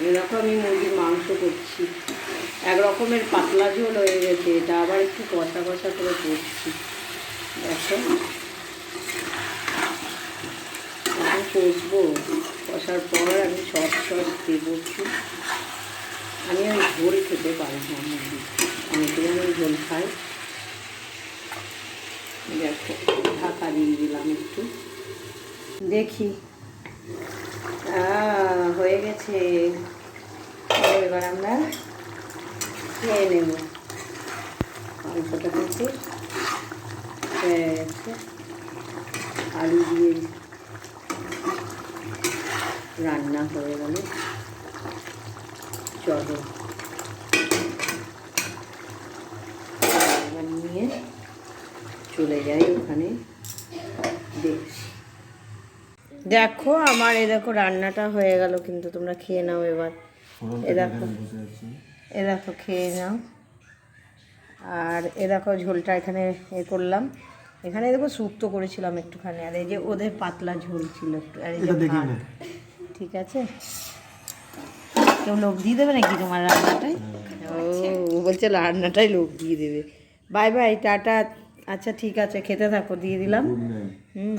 এরকম আমি মুরগির মাংস করছি, এক রকমের পাতলা ঝোল হয়ে গেছে, এটা আবার একটু কষা কষা করে করছি। দেখো এখন কষবো, কষার পর আমি সস দেবো একটু। আমি ওই ঝোল খেতে পারি না মুরগি, অনেকে আমি ঝোল খাই। দেখো ঢাকা দিয়ে দিলাম একটু, দেখি হয়ে গেছে। এবার আমরা খেয়ে নেব মাংসটা থেকে। আলু দিয়ে রান্না হয়ে গেল। চলো এবার নিয়ে চলে যাই ওখানে, দেখছি। দেখো আমার এ দেখো রান্নাটা হয়ে গেল, কিন্তু তোমরা খেয়ে নাও এবার। এ দেখো খেয়ে নাও। আর এ দেখো ঝোলটা এখানে এ করলাম, এখানে দেখো শুক্তো করেছিলাম একটুখানি, আর এই যে ওদের পাতলা ঝোল ছিল একটু, আর এই যে ভাত। ঠিক আছে, কেউ লোক দিয়ে দেবে নাকি তোমার রান্নাটায়? ও বলছে রান্নাটাই লোক দিয়ে দেবে। Bye bye, tata. আচ্ছা ঠিক আছে, খেতে থাকো, দিয়ে দিলাম। হুম।